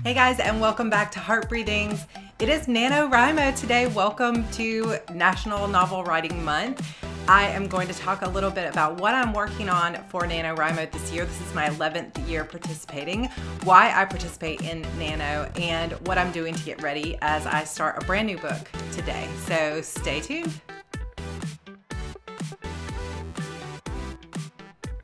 Hey guys, and welcome back to Heart Breathings. It is NaNoWRIMO today. Welcome to National Novel Writing Month. I am going to talk a little bit about what I'm working on for NaNoWRIMO this year. This is my 11th year participating, why I participate in Nano, and what I'm doing to get ready as I start a brand new book today. So stay tuned.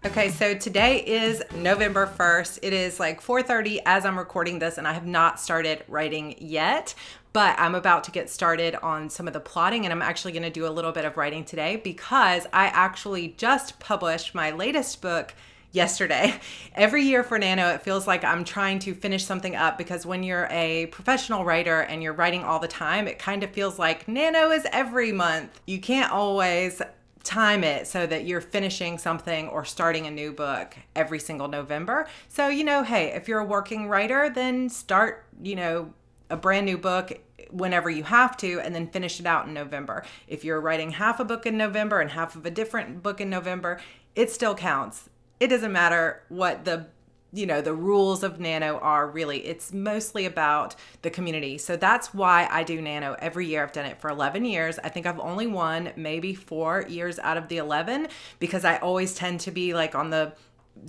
Okay, so today is November 1st. It is like 4:30 as I'm recording this, and I have not started writing yet, but I'm about to get started on some of the plotting, and I'm actually going to do a little bit of writing today because I actually just published my latest book yesterday. Every year for Nano, it feels like I'm trying to finish something up because when you're a professional writer and you're writing all the time, it kind of feels like Nano is every month. You can't always time it so that you're finishing something or starting a new book every single November. So, hey, if you're a working writer, then start, a brand new book whenever you have to, and then finish it out in November. If you're writing half a book in November and half of a different book in November, it still counts. It doesn't matter what the rules of Nano are really. It's mostly about the community. So that's why I do Nano every year. I've done it for 11 years. I think I've only won maybe 4 years out of the 11 because I always tend to be like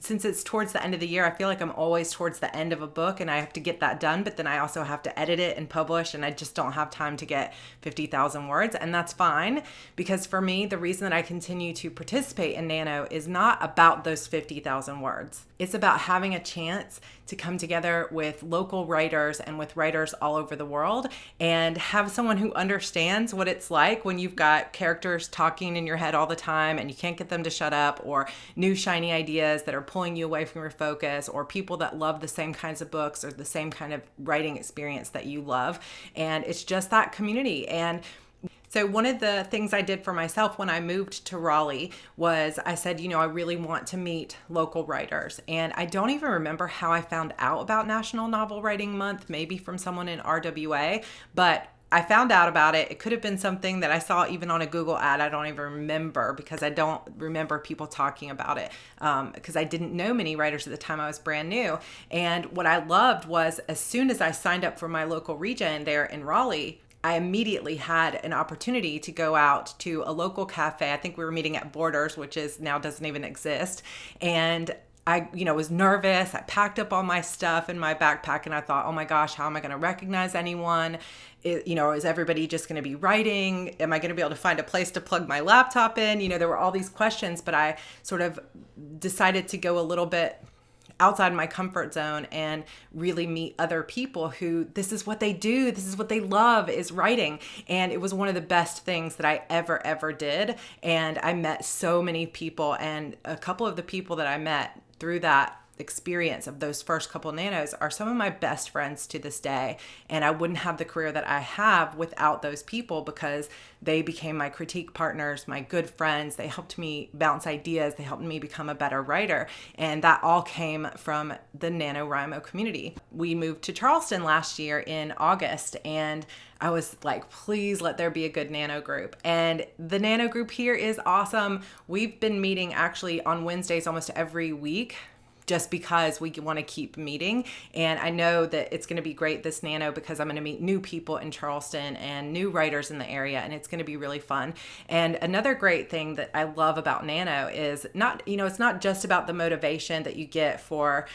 since it's towards the end of the year, I feel like I'm always towards the end of a book and I have to get that done, but then I also have to edit it and publish, and I just don't have time to get 50,000 words, and that's fine because for me, the reason that I continue to participate in Nano is not about those 50,000 words. It's about having a chance to come together with local writers and with writers all over the world and have someone who understands what it's like when you've got characters talking in your head all the time and you can't get them to shut up, or new shiny ideas that are pulling you away from your focus, or people that love the same kinds of books or the same kind of writing experience that you love. And it's just that community. And so one of the things I did for myself when I moved to Raleigh was I said, I really want to meet local writers. And I don't even remember how I found out about National Novel Writing Month, maybe from someone in RWA, but I found out about it. It could have been something that I saw even on a Google ad. I don't even remember because I don't remember people talking about it because I didn't know many writers at the time. I was brand new. And what I loved was as soon as I signed up for my local region there in Raleigh, I immediately had an opportunity to go out to a local cafe. I think we were meeting at Borders, which now doesn't even exist. And I, was nervous. I packed up all my stuff in my backpack and I thought, oh my gosh, how am I going to recognize anyone? Is everybody just going to be writing? Am I going to be able to find a place to plug my laptop in? There were all these questions, but I sort of decided to go a little bit outside my comfort zone and really meet other people who this is what they do. This is what they love, is writing. And it was one of the best things that I ever did. And I met so many people, and a couple of the people that I met through that experience of those first couple nanos are some of my best friends to this day. And I wouldn't have the career that I have without those people because they became my critique partners, my good friends. They helped me bounce ideas. They helped me become a better writer. And that all came from the NaNoWriMo community. We moved to Charleston last year in August, and I was like, please let there be a good Nano group. And the Nano group here is awesome. We've been meeting actually on Wednesdays almost every week, just because we want to keep meeting. And I know that it's going to be great this Nano because I'm going to meet new people in Charleston and new writers in the area, and it's going to be really fun. And another great thing that I love about Nano is it's not just about the motivation that you get for,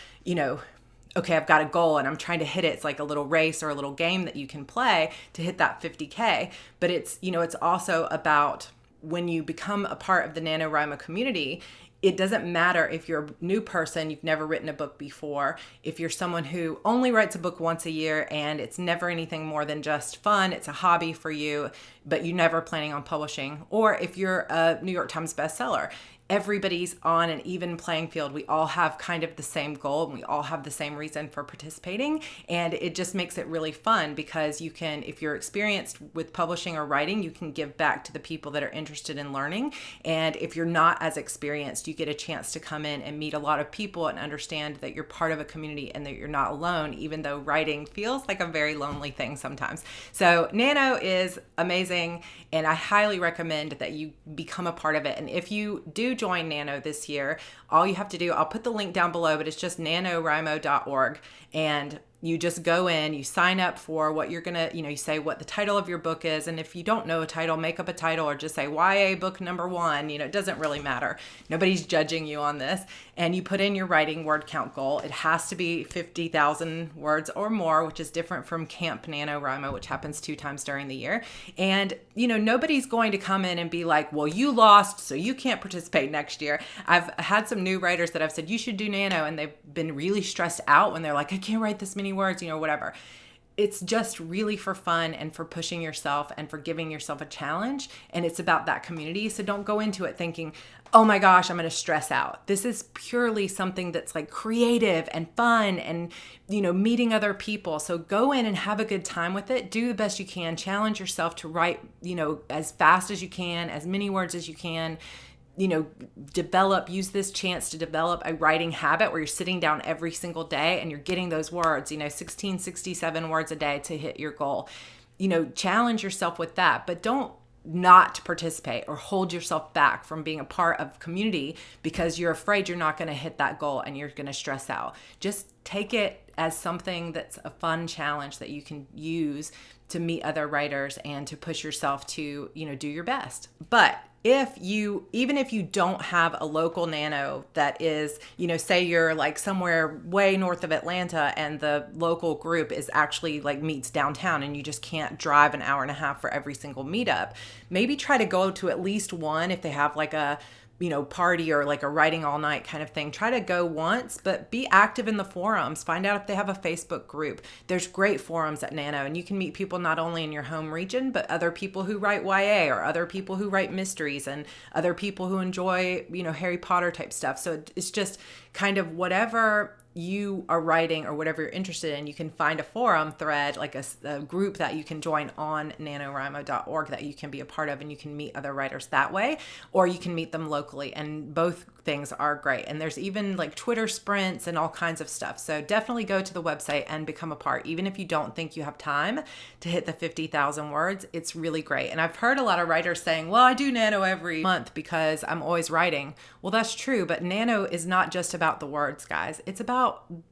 okay, I've got a goal and I'm trying to hit it. It's like a little race or a little game that you can play to hit that 50K. But it's also about when you become a part of the NaNoWriMo community, it doesn't matter if you're a new person, you've never written a book before, if you're someone who only writes a book once a year and it's never anything more than just fun, it's a hobby for you, but you're never planning on publishing, or if you're a New York Times bestseller. Everybody's on an even playing field. We all have kind of the same goal and we all have the same reason for participating. And it just makes it really fun because you can, if you're experienced with publishing or writing, you can give back to the people that are interested in learning. And if you're not as experienced, you get a chance to come in and meet a lot of people and understand that you're part of a community and that you're not alone, even though writing feels like a very lonely thing sometimes. So Nano is amazing, and I highly recommend that you become a part of it. And if you do join Nano this year, all you have to do, I'll put the link down below, but it's just nanowrimo.org, and You just go in, you sign up for what you're going to, you say what the title of your book is. And if you don't know a title, make up a title or just say YA book number 1. It doesn't really matter. Nobody's judging you on this. And you put in your writing word count goal. It has to be 50,000 words or more, which is different from Camp NaNoWRIMO, which happens 2 times during the year. And, nobody's going to come in and be like, well, you lost, so you can't participate next year. I've had some new writers that I've said, you should do Nano, and they've been really stressed out when they're like, I can't write this many words, whatever. It's just really for fun and for pushing yourself and for giving yourself a challenge. And it's about that community. So don't go into it thinking, oh my gosh, I'm going to stress out. This is purely something that's like creative and fun and, meeting other people. So go in and have a good time with it. Do the best you can. Challenge yourself to write, as fast as you can, as many words as you can. Use this chance to develop a writing habit where you're sitting down every single day and you're getting those words, 67 words a day to hit your goal. Challenge yourself with that, but don't not participate or hold yourself back from being a part of community because you're afraid you're not going to hit that goal and you're going to stress out. Just take it as something that's a fun challenge that you can use to meet other writers and to push yourself to, do your best. But even if you don't have a local nano that is, say you're like somewhere way north of Atlanta and the local group is actually like meets downtown and you just can't drive an hour and a half for every single meetup, maybe try to go to at least one if they have like a party or like a writing all night kind of thing. Try to go once, but be active in the forums. Find out if they have a Facebook group. There's great forums at Nano, and you can meet people not only in your home region, but other people who write YA or other people who write mysteries and other people who enjoy, Harry Potter type stuff. So it's just kind of whatever you are writing or whatever you're interested in, you can find a forum thread, like a group that you can join on nanowrimo.org that you can be a part of, and you can meet other writers that way, or you can meet them locally, and both things are great. And there's even like Twitter sprints and all kinds of stuff. So definitely go to the website and become a part. Even if you don't think you have time to hit the 50,000 words, it's really great. And I've heard a lot of writers saying, well, I do Nano every month because I'm always writing. Well, that's true, but Nano is not just about the words, guys. It's about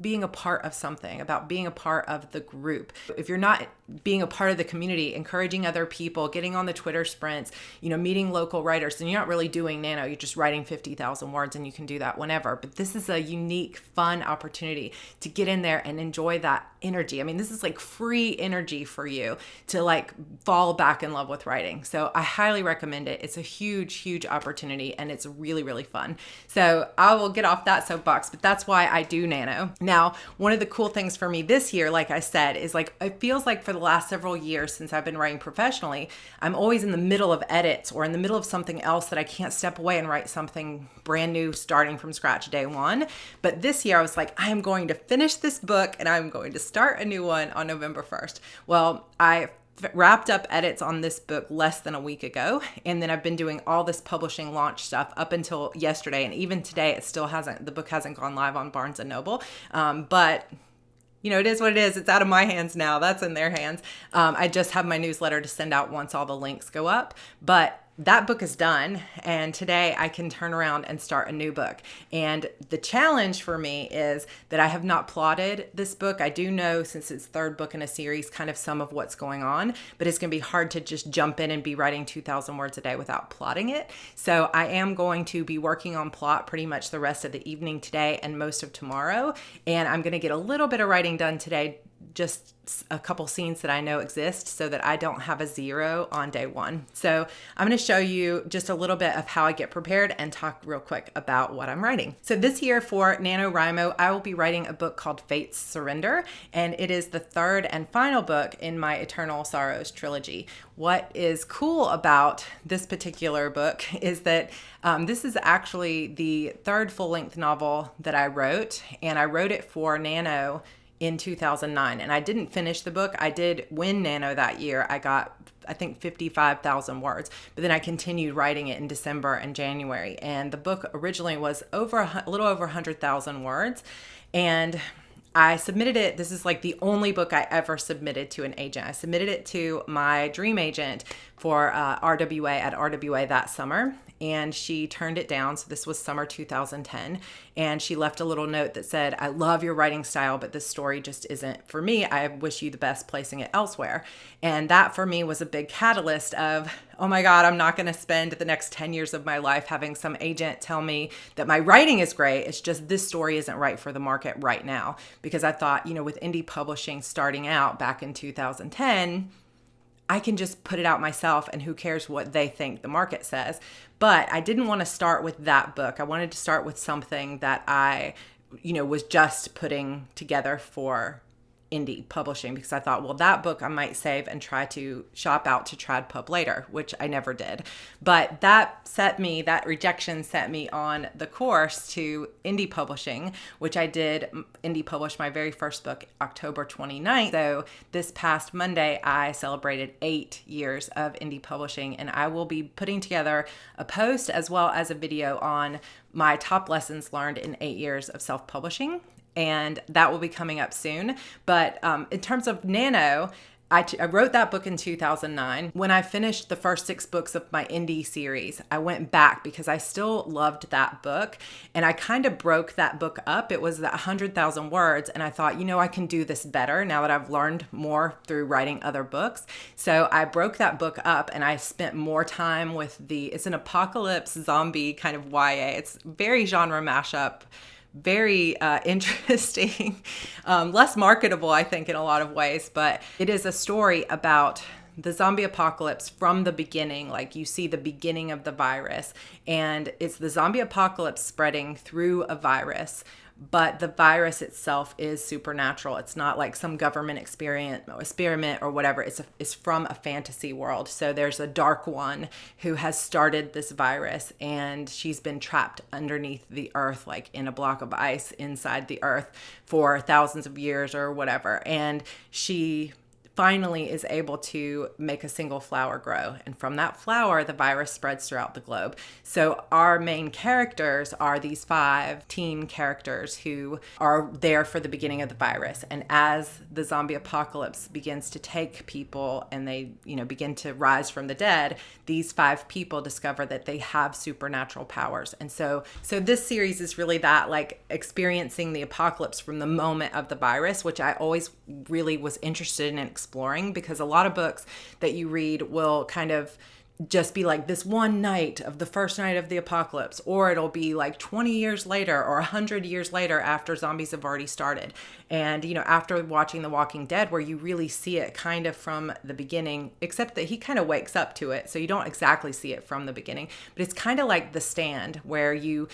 being a part of something, about being a part of the group. If you're not being a part of the community, encouraging other people, getting on the Twitter sprints, meeting local writers, then you're not really doing Nano. You're just writing 50,000 words, and you can do that whenever. But this is a unique, fun opportunity to get in there and enjoy that energy. I mean, this is like free energy for you to like fall back in love with writing. So I highly recommend it. It's a huge, huge opportunity, and it's really, really fun. So I will get off that soapbox, but that's why I do Nano. Now, one of the cool things for me this year, like I said, is like, it feels like for the last several years since I've been writing professionally, I'm always in the middle of edits or in the middle of something else that I can't step away and write something brand new, starting from scratch day one. But this year I was like, I am going to finish this book and I'm going to start a new one on November 1st. Well, I wrapped up edits on this book less than a week ago, and then I've been doing all this publishing launch stuff up until yesterday, and even today the book hasn't gone live on Barnes and Noble, but it is what it is. It's out of my hands now. That's in their hands. I just have my newsletter to send out once all the links go up, but that book is done, and today I can turn around and start a new book. And the challenge for me is that I have not plotted this book. I do know, since it's third book in a series, kind of some of what's going on, but it's going to be hard to just jump in and be writing 2,000 words a day without plotting it. So I am going to be working on plot pretty much the rest of the evening today and most of tomorrow. And I'm going to get a little bit of writing done today, just a couple scenes that I know exist, so that I don't have a 0 on day one. So I'm going to show you just a little bit of how I get prepared and talk real quick about what I'm writing. So this year for NaNoWRIMO, I will be writing a book called Fate's Surrender, and it is the third and final book in my Eternal Sorrows trilogy. What is cool about this particular book is that this is actually the third full-length novel that I wrote, and I wrote it for Nano in 2009, and I didn't finish the book. I did win Nano that year. I got, I think, 55,000 words, but then I continued writing it in December and January. And the book originally was a little over 100,000 words, and I submitted it. This is like the only book I ever submitted to an agent. I submitted it to my dream agent for RWA at RWA that summer, and she turned it down. So this was summer 2010. And she left a little note that said, "I love your writing style, but this story just isn't for me. I wish you the best placing it elsewhere." And that for me was a big catalyst of, oh my God, I'm not going to spend the next 10 years of my life having some agent tell me that my writing is great. It's just this story isn't right for the market right now. Because I thought, with indie publishing starting out back in 2010, I can just put it out myself and who cares what they think the market says. But I didn't want to start with that book. I wanted to start with something that I, was just putting together for indie publishing, because I thought, well, that book I might save and try to shop out to trad pub later, which I never did. But that rejection set me on the course to indie publishing, which I did indie publish my very first book October 29th. So this past Monday, I celebrated 8 years of indie publishing, and I will be putting together a post as well as a video on my top lessons learned in 8 years of self-publishing. And that will be coming up soon. But in terms of Nano, I wrote that book in 2009. When I finished the first 6 books of my indie series, I went back because I still loved that book. And I kind of broke that book up. It was 100,000 words. And I thought, I can do this better now that I've learned more through writing other books. So I broke that book up and I spent more time with it's an apocalypse zombie kind of YA. It's very genre mashup. Very interesting, less marketable, I think, in a lot of ways, but it is a story about the zombie apocalypse from the beginning. Like, you see the beginning of the virus, and it's the zombie apocalypse spreading through a virus, but the virus itself is supernatural. It's not like some government experiment or whatever. It's from a fantasy world. So there's a dark one who has started this virus, and she's been trapped underneath the earth, like in a block of ice inside the earth for thousands of years or whatever. And she finally is able to make a single flower grow. And from that flower, the virus spreads throughout the globe. So our main characters are these 5 teen characters who are there for the beginning of the virus. And as the zombie apocalypse begins to take people and they, begin to rise from the dead, these 5 people discover that they have supernatural powers. And so this series is really that, like, experiencing the apocalypse from the moment of the virus, which I always really was interested in exploring, because a lot of books that you read will kind of just be like this one night of the first night of the apocalypse, or it'll be like 20 years later or 100 years later after zombies have already started. And, after watching The Walking Dead, where you really see it kind of from the beginning, except that he kind of wakes up to it. So you don't exactly see it from the beginning, but it's kind of like The Stand, where you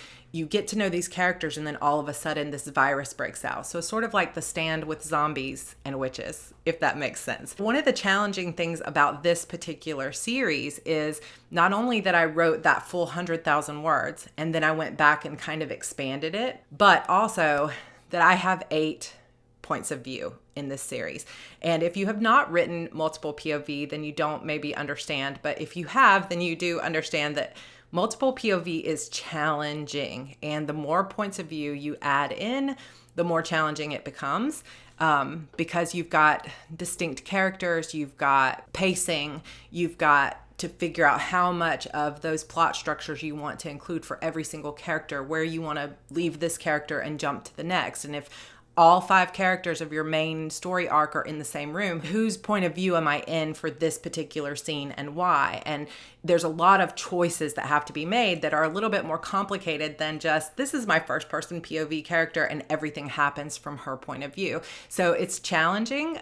get to know these characters and then all of a sudden this virus breaks out. So sort of like The Stand with zombies and witches, if that makes sense. One of the challenging things about this particular series is not only that I wrote that full 100,000 words and then I went back and kind of expanded it, but also that I have 8 points of view in this series. And if you have not written multiple POV, then you don't maybe understand. But if you have, then you do understand that multiple POV is challenging. And the more points of view you add in, the more challenging it becomes. Because you've got distinct characters, you've got pacing, you've got to figure out how much of those plot structures you want to include for every single character, where you want to leave this character and jump to the next. And if all 5 characters of your main story arc are in the same room, whose point of view am I in for this particular scene and why? And there's a lot of choices that have to be made that are a little bit more complicated than just, this is my first person POV character and everything happens from her point of view. So it's challenging.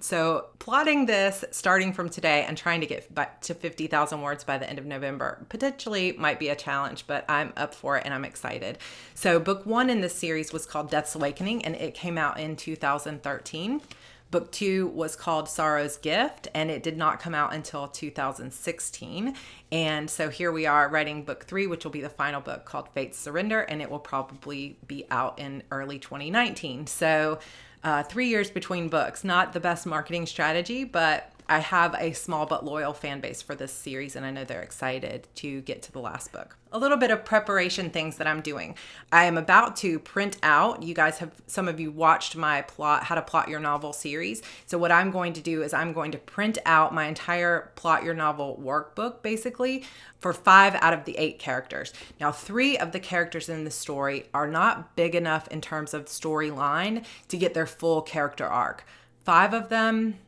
So plotting this starting from today and trying to get back to 50,000 words by the end of November potentially might be a challenge, but I'm up for it and I'm excited. So book 1 in this series was called Death's Awakening, and it came out in 2013. Book 2 was called Sorrow's Gift, and it did not come out until 2016. And so here we are writing book 3, which will be the final book, called Fate's Surrender, and it will probably be out in early 2019. So 3 years between books, not the best marketing strategy, but I have a small but loyal fan base for this series, and I know they're excited to get to the last book. A little bit of preparation things that I'm doing. I am about to print out, some of you watched my How to Plot Your Novel series. So what I'm going to do is I'm going to print out my entire Plot Your Novel workbook, basically, for 5 out of the 8 characters. Now, 3 of the characters in the story are not big enough in terms of storyline to get their full character arc. 5 of them,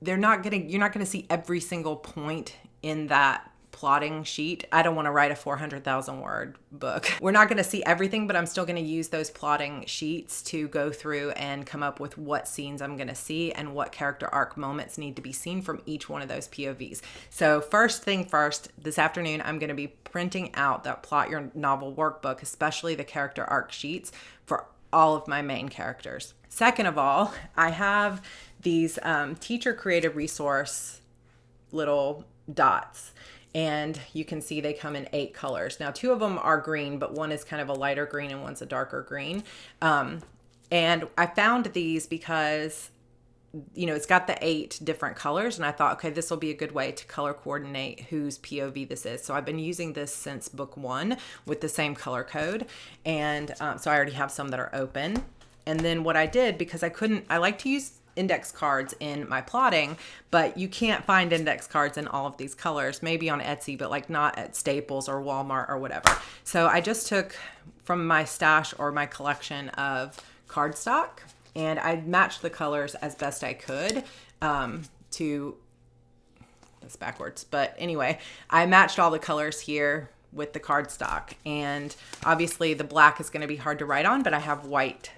you're not gonna see every single point in that plotting sheet. I don't want to write a 400,000 word book. We're not going to see everything, but I'm still going to use those plotting sheets to go through and come up with what scenes I'm going to see and what character arc moments need to be seen from each one of those POVs. So first thing first, this afternoon, I'm going to be printing out that Plot Your Novel workbook, especially the character arc sheets for all of my main characters. Second of all, I have these teacher created resource little dots. And you can see they come in 8 colors. Now, 2 of them are green, but one is kind of a lighter green and one's a darker green. And I found these because, it's got the 8 different colors. And I thought, okay, this will be a good way to color coordinate whose POV this is. So I've been using this since book 1 with the same color code. And so I already have some that are open. And then what I did, because I like to use index cards in my plotting, but you can't find index cards in all of these colors, maybe on Etsy, but like not at Staples or Walmart or whatever. So I just took from my stash or my collection of cardstock and I matched the colors as best I could to, that's backwards, but anyway, I matched all the colors here with the cardstock, and obviously the black is going to be hard to write on, but I have white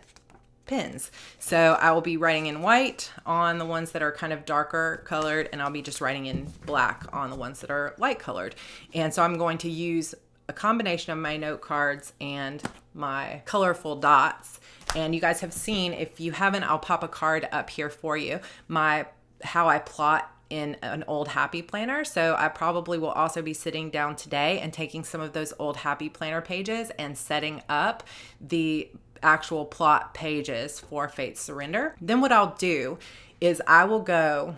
pens. So I will be writing in white on the ones that are kind of darker colored, and I'll be just writing in black on the ones that are light colored. And so I'm going to use a combination of my note cards and my colorful dots. And you guys have seen, if you haven't, I'll pop a card up here for you, how I plot in an old Happy Planner. So I probably will also be sitting down today and taking some of those old Happy Planner pages and setting up the actual plot pages for Fate's Surrender. Then what I'll do is I will go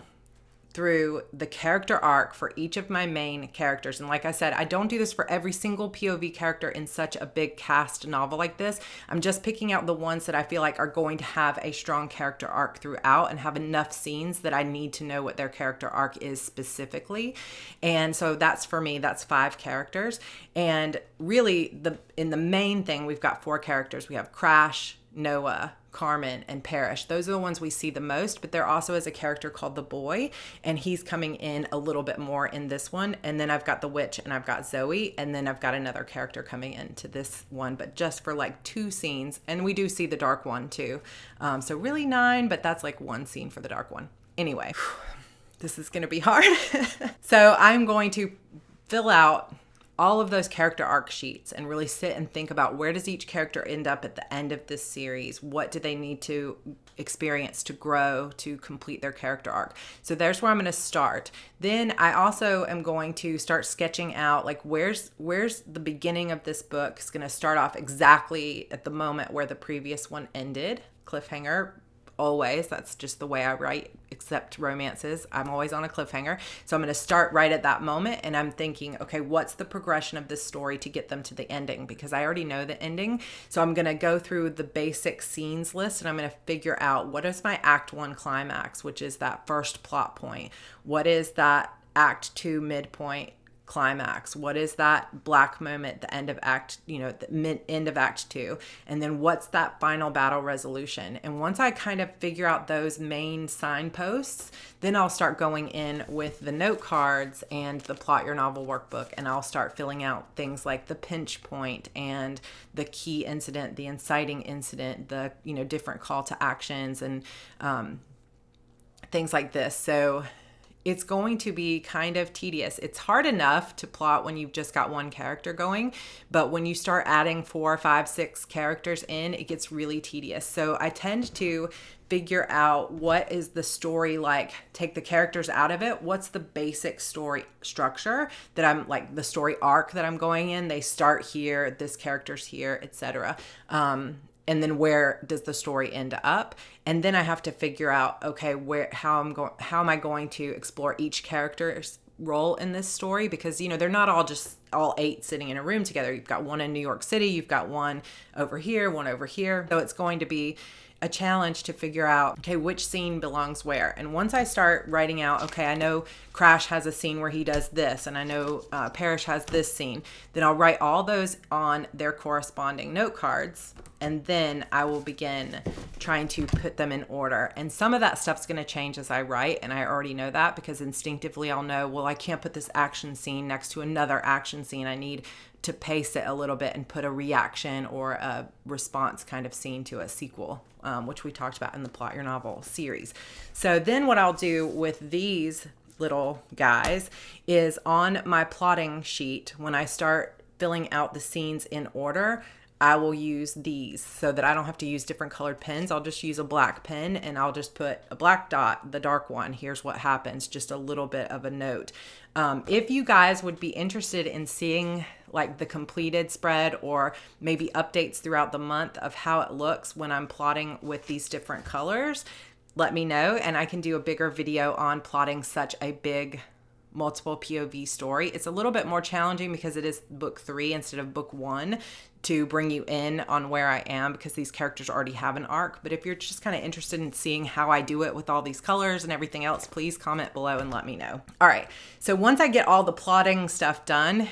through the character arc for each of my main characters. And like I said, I don't do this for every single POV character in such a big cast novel like this. I'm just picking out the ones that I feel like are going to have a strong character arc throughout and have enough scenes that I need to know what their character arc is specifically. And so that's, for me, that's 5 characters. And really, in the main thing, we've got 4 characters. We have Crash, Noah, Carmen, and Parrish. Those are the ones we see the most, but there also is a character called the Boy, and he's coming in a little bit more in this one. And then I've got the Witch, and I've got Zoe, and then I've got another character coming into this one, but just for like 2 scenes. And we do see the dark one too. So really 9, but that's like 1 scene for the dark one. Anyway, this is going to be hard. So I'm going to fill out all of those character arc sheets and really sit and think about, where does each character end up at the end of this series? What do they need to experience to grow, to complete their character arc? So there's where I'm going to start. Then I also am going to start sketching out, like, where's the beginning of this book is going to start off exactly at the moment where the previous one ended. Cliffhanger. Always. That's just the way I write, except romances. I'm always on a cliffhanger. So I'm going to start right at that moment, and I'm thinking, okay, what's the progression of this story to get them to the ending? Because I already know the ending. So I'm going to go through the basic scenes list, and I'm going to figure out, what is my Act 1 climax, which is that first plot point? What is that Act 2 midpoint climax? What is that black moment, the end of end of Act 2? And then what's that final battle resolution? And once I kind of figure out those main signposts, then I'll start going in with the note cards and the Plot Your Novel workbook, and I'll start filling out things like the pinch point and the key incident, the inciting incident, the different call to actions, and things like this. So it's going to be kind of tedious. It's hard enough to plot when you've just got one character going, but when you start adding 4, 5, 6 characters in, it gets really tedious. So I tend to figure out, what is the story like, take the characters out of it, what's the basic story structure that I'm like, the story arc that I'm going in, they start here, this character's here, etc. and then where does the story end up? And then I have to figure out, okay, how am I going to explore each character's role in this story? Because, you know, they're not all 8 sitting in a room together. You've got one in New York City, you've got one over here, one over here. So it's going to be a challenge to figure out, okay, which scene belongs where. And once I start writing out, okay, I know Crash has a scene where he does this, and I know Parrish has this scene, then I'll write all those on their corresponding note cards, and then I will begin trying to put them in order. And some of that stuff's going to change as I write, and I already know that because instinctively I'll know, well, I can't put this action scene next to another action scene. I need to pace it a little bit and put a reaction or a response kind of scene to a sequel, which we talked about in the Plot Your Novel series. So then what I'll do with these little guys is on my plotting sheet, when I start filling out the scenes in order, I will use these so that I don't have to use different colored pens. I'll just use a black pen and I'll just put a black dot, the dark one. Here's what happens, just a little bit of a note. If you guys would be interested in seeing like the completed spread or maybe updates throughout the month of how it looks when I'm plotting with these different colors, let me know, and I can do a bigger video on plotting such a big multiple POV story. It's a little bit more challenging because it is book 3 instead of book 1 to bring you in on where I am, because these characters already have an arc. But if you're just kind of interested in seeing how I do it with all these colors and everything else, please comment below and let me know. All right, so once I get all the plotting stuff done,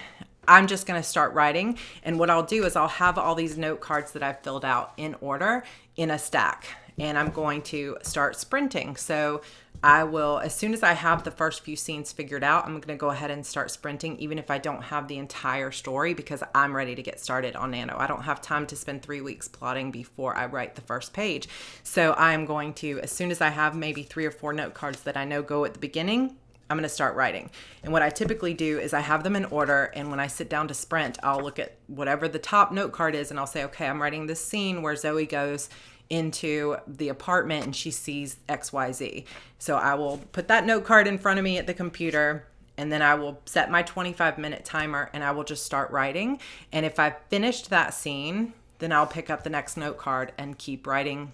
I'm just going to start writing. And what I'll do is I'll have all these note cards that I've filled out in order in a stack, and I'm going to start sprinting. So I will, as soon as I have the first few scenes figured out, I'm going to go ahead and start sprinting, even if I don't have the entire story, because I'm ready to get started on Nano. I don't have time to spend 3 weeks plotting before I write the first page. So I'm going to, as soon as I have maybe 3 or 4 note cards that I know go at the beginning, I'm going to start writing. And what I typically do is I have them in order, and when I sit down to sprint, I'll look at whatever the top note card is and I'll say, okay, I'm writing this scene where Zoe goes into the apartment and she sees XYZ. So I will put that note card in front of me at the computer, and then I will set my 25-minute timer and I will just start writing. And if I've finished that scene, then I'll pick up the next note card and keep writing,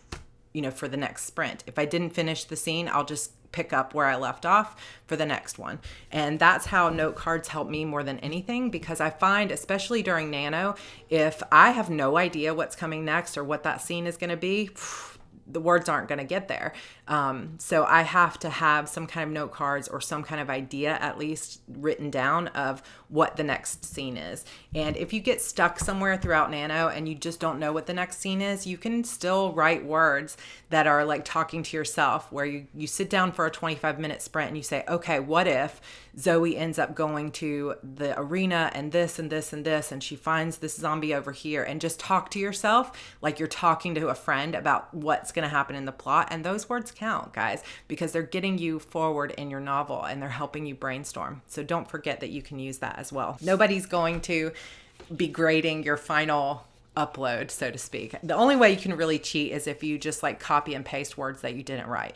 you know, for the next sprint. If I didn't finish the scene, I'll just pick up where I left off for the next one. And that's how note cards help me more than anything, because I find, especially during Nano, if I have no idea what's coming next or what that scene is going to be, the words aren't going to get there. So I have to have some kind of note cards or some kind of idea at least written down of what the next scene is. And if you get stuck somewhere throughout Nano and you just don't know what the next scene is, you can still write words that are like talking to yourself, where you sit down for a 25-minute sprint and you say, okay, what if Zoe ends up going to the arena and this and this and this, and she finds this zombie over here, and just talk to yourself like you're talking to a friend about what's going to happen in the plot. And those words count, guys, because they're getting you forward in your novel and they're helping you brainstorm. So don't forget that you can use that as well. Nobody's going to be grading your final upload, so to speak. The only way you can really cheat is if you just like copy and paste words that you didn't write,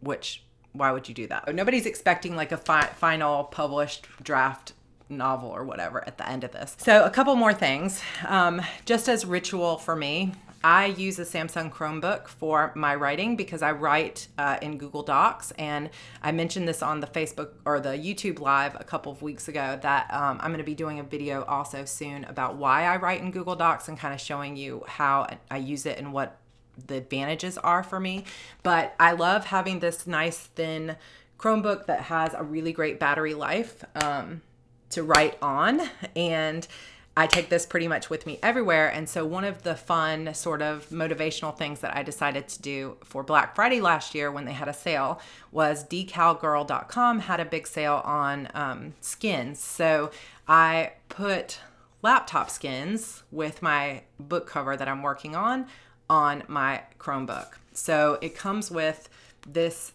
which, why would you do that? Nobody's expecting like a final published draft novel or whatever at the end of this. So a couple more things. Just as ritual for me, I use a Samsung Chromebook for my writing because I write in Google Docs, and I mentioned this on the Facebook or the YouTube live a couple of weeks ago that I'm going to be doing a video also soon about why I write in Google Docs and kind of showing you how I use it and what the advantages are for me. But I love having this nice thin Chromebook that has a really great battery life to write on, and I take this pretty much with me everywhere. And so one of the fun sort of motivational things that I decided to do for Black Friday last year when they had a sale was decalgirl.com had a big sale on skins. So I put laptop skins with my book cover that I'm working on my Chromebook. So it comes with this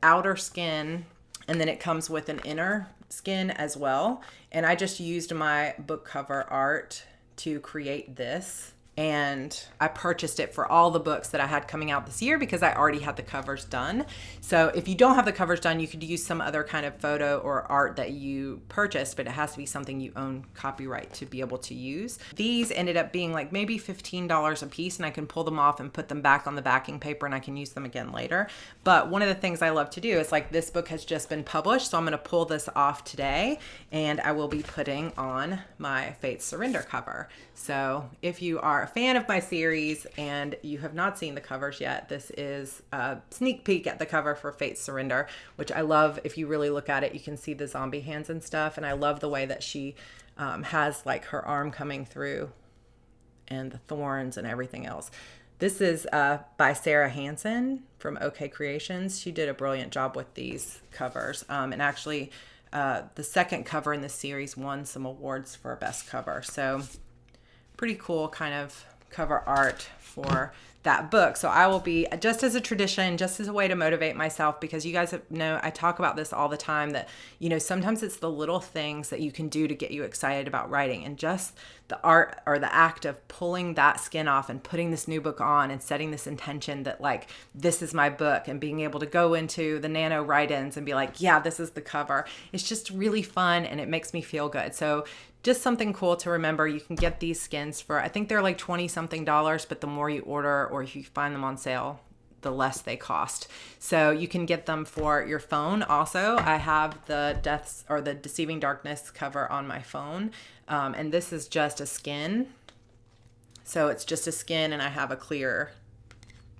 outer skin, and then it comes with an inner skin as well. And I just used my book cover art to create this. and I purchased it for all the books that I had coming out this year because I already had the covers done. So if you don't have the covers done, you could use some other kind of photo or art that you purchased, but it has to be something you own copyright to be able to use. These ended up being like maybe $15 a piece, and I can pull them off and put them back on the backing paper, and I can use them again later. But one of the things I love to do is, like, this book has just been published, so I'm going to pull this off today, and I will be putting on my Fate's Surrender cover. So if you are a fan of my series and you have not seen the covers yet, this is a sneak peek at the cover for Fate's Surrender, which I love. If you really look at it, you can see the zombie hands and stuff, and I love the way that she has like her arm coming through and the thorns and everything else. This is by Sarra Cannon from OK Creations. She did a brilliant job with these covers, and actually the second cover in this series won some awards for best cover. So pretty cool kind of cover art for that book. So I will be, just as a tradition, just as a way to motivate myself, because you guys know I talk about this all the time, that, you know, sometimes it's the little things that you can do to get you excited about writing, and just the art or the act of pulling that skin off and putting this new book on and setting this intention that, like, this is my book, and being able to go into the Nano write-ins and be like, yeah, this is the cover. It's just really fun, and it makes me feel good. So just something cool to remember. You can get these skins for, I think they're like $20-something, but the more you order, or if you find them on sale, the less they cost. So you can get them for your phone. Also, I have the Deaths or the Deceiving Darkness cover on my phone. And this is just a skin. So it's just a skin, and I have a clear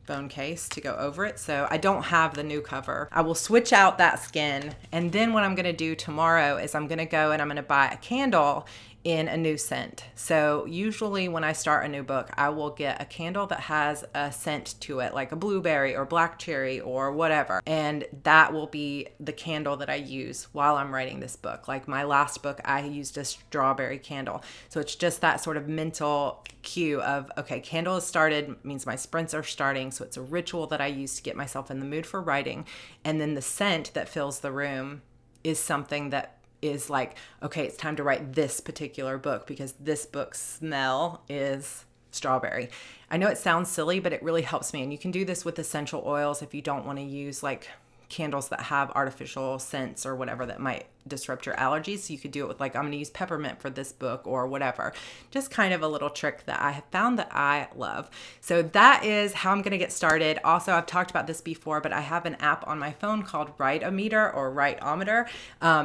phone case to go over it. So I don't have the new cover. I will switch out that skin, and then what I'm going to do tomorrow is I'm going to go and I'm going to buy a candle in a new scent. So usually when I start a new book, I will get a candle that has a scent to it, like a blueberry or black cherry or whatever. And that will be the candle that I use while I'm writing this book. Like my last book, I used a strawberry candle. So it's just that sort of mental cue of, okay, candle has started, means my sprints are starting. So it's a ritual that I use to get myself in the mood for writing. And then the scent that fills the room is something that is like, okay, it's time to write this particular book because this book's smell is strawberry. I know it sounds silly, but it really helps me. And you can do this with essential oils if you don't want to use like candles that have artificial scents or whatever that might disrupt your allergies. So you could do it with, like, I'm going to use peppermint for this book or whatever. Just kind of a little trick that I have found that I love. So that is how I'm going to get started. Also, I've talked about this before, but I have an app on my phone called Write-O-Meter or Write-O-Meter.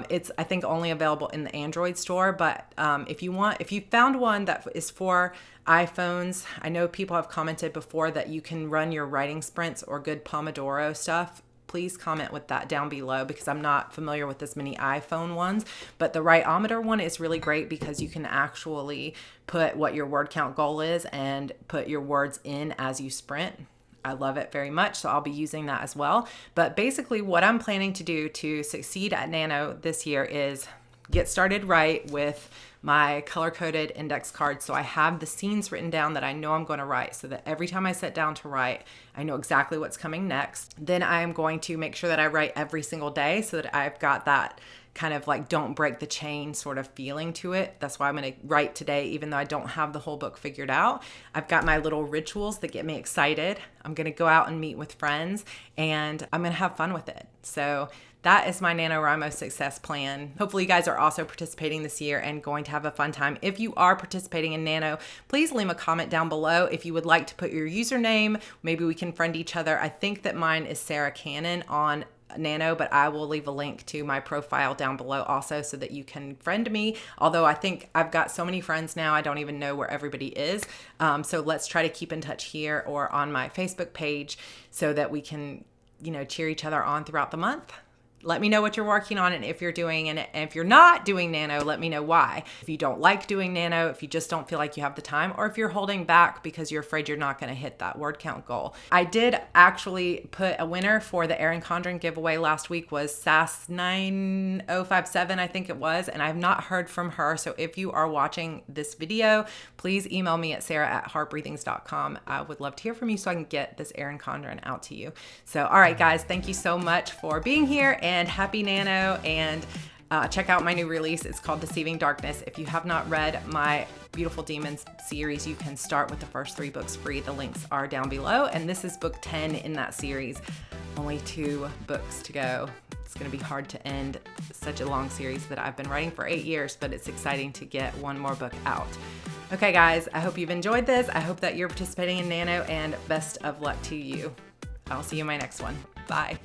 It's, I think, only available in the Android store, but if you found one that is for iPhones, I know people have commented before that you can run your writing sprints or good Pomodoro stuff. Please comment with that down below, because I'm not familiar with as many iPhone ones. But the Write-O-Meter one is really great because you can actually put what your word count goal is and put your words in as you sprint. I love it very much, so I'll be using that as well. But basically what I'm planning to do to succeed at Nano this year is get started right with my color-coded index cards. So I have the scenes written down that I know I'm going to write, so that every time I sit down to write, I know exactly what's coming next. Then I am going to make sure that I write every single day so that I've got that kind of like don't break the chain sort of feeling to it. That's why I'm going to write today, even though I don't have the whole book figured out. I've got my little rituals that get me excited. I'm going to go out and meet with friends, and I'm going to have fun with it. So that is my NaNoWriMo success plan. Hopefully you guys are also participating this year and going to have a fun time. If you are participating in Nano, please leave a comment down below if you would like to put your username. Maybe we can friend each other. I think that mine is Sarra Cannon on Nano, but I will leave a link to my profile down below also so that you can friend me. Although I think I've got so many friends now, I don't even know where everybody is. So let's try to keep in touch here or on my Facebook page so that we can, cheer each other on throughout the month. Let me know what you're working on and if you're doing it. And if you're not doing Nano, let me know why. If you don't like doing Nano, if you just don't feel like you have the time, or if you're holding back because you're afraid you're not going to hit that word count goal. I did actually put a winner for the Erin Condren giveaway last week, was SAS9057, I think it was, and I've not heard from her. So if you are watching this video, please email me at sarah@heartbreathings.com. I would love to hear from you so I can get this Erin Condren out to you. So, all right, guys, thank you so much for being here, and happy Nano, and Check out my new release. It's called Deceiving Darkness. If you have not read my Beautiful Demons series, you can start with the first 3 books free. The links are down below. And this is book 10 in that series. Only 2 books to go. It's going to be hard to end such a long series that I've been writing for 8 years, but it's exciting to get one more book out. Okay, guys, I hope you've enjoyed this. I hope that you're participating in Nano, and best of luck to you. I'll see you in my next one. Bye.